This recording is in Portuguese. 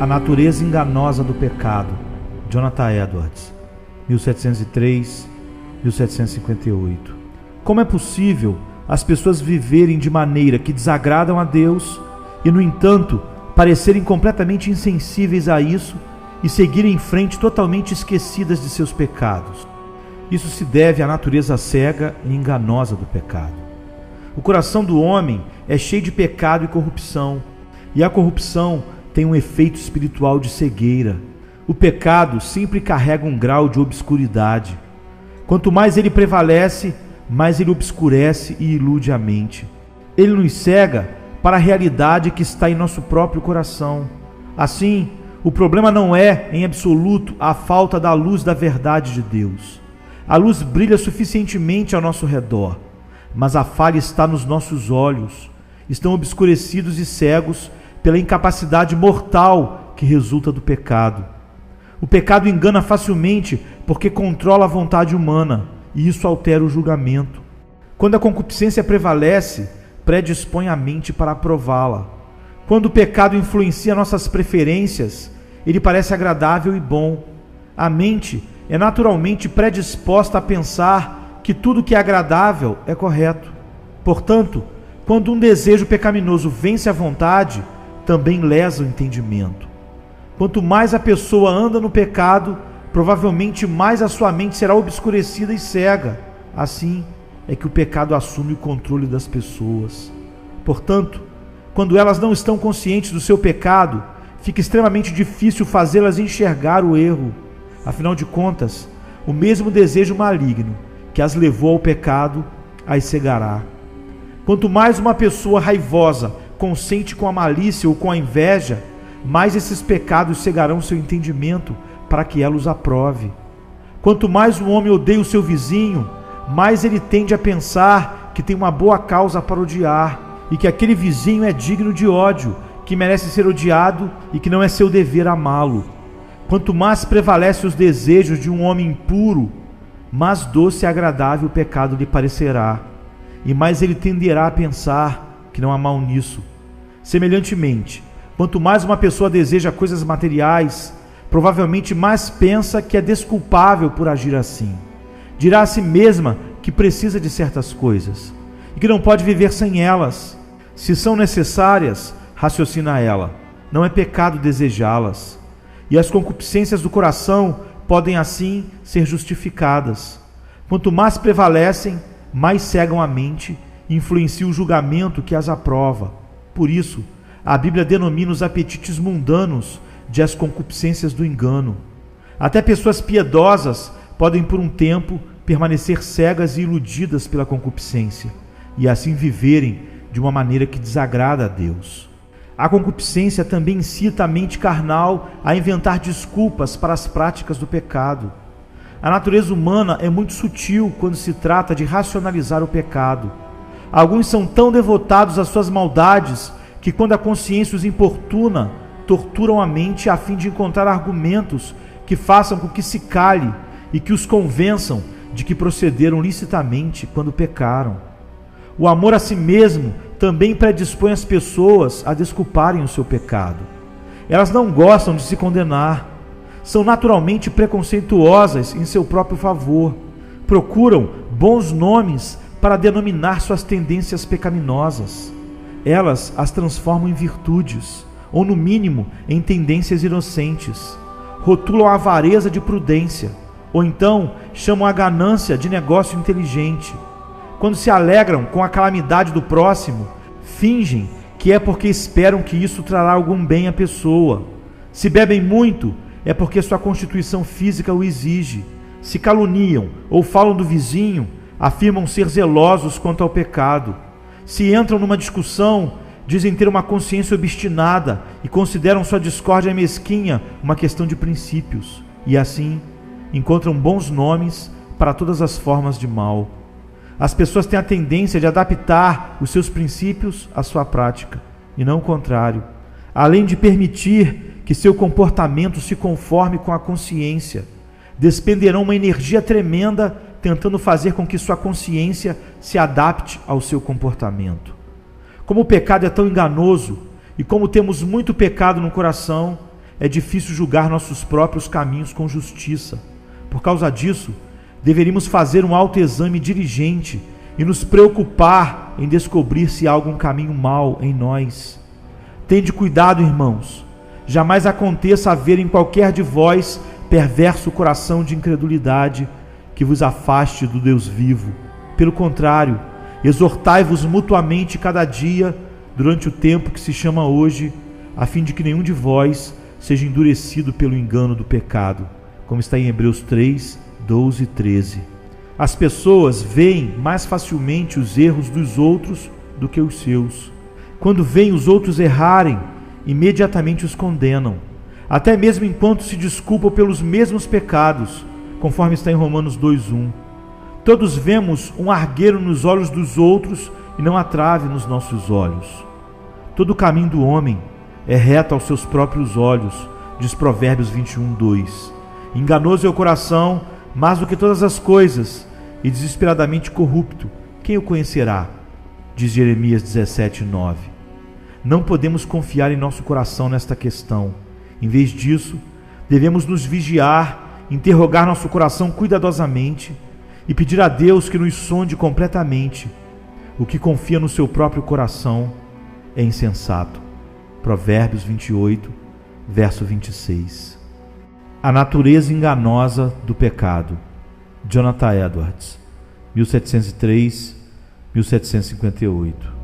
A natureza enganosa do pecado, Jonathan Edwards, 1703-1758. Como é possível as pessoas viverem de maneira que desagradam a Deus e, no entanto, parecerem completamente insensíveis a isso e seguirem em frente totalmente esquecidas de seus pecados? Isso se deve à natureza cega e enganosa do pecado. O coração do homem é cheio de pecado e corrupção, e a corrupção tem um efeito espiritual de cegueira. O pecado sempre carrega um grau de obscuridade. Quanto mais ele prevalece, mais ele obscurece e ilude a mente. Ele nos cega para a realidade que está em nosso próprio coração. Assim, o problema não é, em absoluto, a falta da luz da verdade de Deus. A luz brilha suficientemente ao nosso redor, mas a falha está nos nossos olhos. Estão obscurecidos e cegos pela incapacidade mortal que resulta do pecado. O pecado engana facilmente porque controla a vontade humana, e isso altera o julgamento. Quando a concupiscência prevalece, predispõe a mente para aprová-la. Quando o pecado influencia nossas preferências, ele parece agradável e bom. A mente é naturalmente predisposta a pensar que tudo que é agradável é correto. Portanto, quando um desejo pecaminoso vence a vontade, também lesa o entendimento. Quanto mais a pessoa anda no pecado, provavelmente mais a sua mente será obscurecida e cega. Assim é que o pecado assume o controle das pessoas. Portanto, quando elas não estão conscientes do seu pecado, fica extremamente difícil fazê-las enxergar o erro. Afinal de contas, o mesmo desejo maligno que as levou ao pecado as cegará. Quanto mais uma pessoa raivosa consente com a malícia ou com a inveja, mais esses pecados cegarão seu entendimento para que ela os aprove. Quanto mais um homem odeia o seu vizinho, mais ele tende a pensar que tem uma boa causa para odiar e que aquele vizinho é digno de ódio, que merece ser odiado e que não é seu dever amá-lo. Quanto mais prevalece os desejos de um homem impuro, mais doce e agradável o pecado lhe parecerá, e mais ele tenderá a pensar que não há mal nisso. Semelhantemente, quanto mais uma pessoa deseja coisas materiais, provavelmente mais pensa que é desculpável por agir assim. Dirá a si mesma que precisa de certas coisas e que não pode viver sem elas. Se são necessárias, raciocina ela, não é pecado desejá-las. E as concupiscências do coração podem assim ser justificadas. Quanto mais prevalecem, mais cegam a mente e influenciam o julgamento que as aprova. Por isso, a Bíblia denomina os apetites mundanos de as concupiscências do engano. Até pessoas piedosas podem por um tempo permanecer cegas e iludidas pela concupiscência e assim viverem de uma maneira que desagrada a Deus. A concupiscência também incita a mente carnal a inventar desculpas para as práticas do pecado. A natureza humana é muito sutil quando se trata de racionalizar o pecado. Alguns são tão devotados às suas maldades que, quando a consciência os importuna, torturam a mente a fim de encontrar argumentos que façam com que se cale e que os convençam de que procederam licitamente quando pecaram. O amor a si mesmo também predispõe as pessoas a desculparem o seu pecado. Elas não gostam de se condenar, são naturalmente preconceituosas em seu próprio favor, procuram bons nomes para denominar suas tendências pecaminosas. Elas as transformam em virtudes, ou no mínimo em tendências inocentes. Rotulam a avareza de prudência, ou então chamam a ganância de negócio inteligente. Quando se alegram com a calamidade do próximo, fingem que é porque esperam que isso trará algum bem à pessoa. Se bebem muito, é porque sua constituição física o exige. Se caluniam ou falam do vizinho, afirmam ser zelosos quanto ao pecado. Se entram numa discussão, dizem ter uma consciência obstinada e consideram sua discórdia mesquinha uma questão de princípios. E assim, encontram bons nomes para todas as formas de mal. As pessoas têm a tendência de adaptar os seus princípios à sua prática, e não o contrário. Além de permitir que seu comportamento se conforme com a consciência, despenderão uma energia tremenda tentando fazer com que sua consciência se adapte ao seu comportamento. Como o pecado é tão enganoso, e como temos muito pecado no coração, é difícil julgar nossos próprios caminhos com justiça. Por causa disso, deveríamos fazer um autoexame diligente e nos preocupar em descobrir se há algum caminho mau em nós. Tende cuidado, irmãos. Jamais aconteça haver em qualquer de vós perverso coração de incredulidade que vos afaste do Deus vivo. Pelo contrário, exortai-vos mutuamente cada dia durante o tempo que se chama hoje, a fim de que nenhum de vós seja endurecido pelo engano do pecado, como está em Hebreus 3, 12 e 13. As pessoas veem mais facilmente os erros dos outros do que os seus. Quando veem os outros errarem, imediatamente os condenam, até mesmo enquanto se desculpam pelos mesmos pecados, conforme está em Romanos 2:1. Todos vemos um argueiro nos olhos dos outros e não a trave nos nossos olhos. Todo o caminho do homem é reto aos seus próprios olhos, diz Provérbios 21:2. Enganoso é o coração, mais do que todas as coisas, e desesperadamente corrupto. Quem o conhecerá? Diz Jeremias 17:9. Não podemos confiar em nosso coração nesta questão. Em vez disso, devemos nos vigiar, interrogar nosso coração cuidadosamente e pedir a Deus que nos sonde completamente. O que confia no seu próprio coração é insensato. Provérbios 28, verso 26. A natureza enganosa do pecado. Jonathan Edwards, 1703-1758.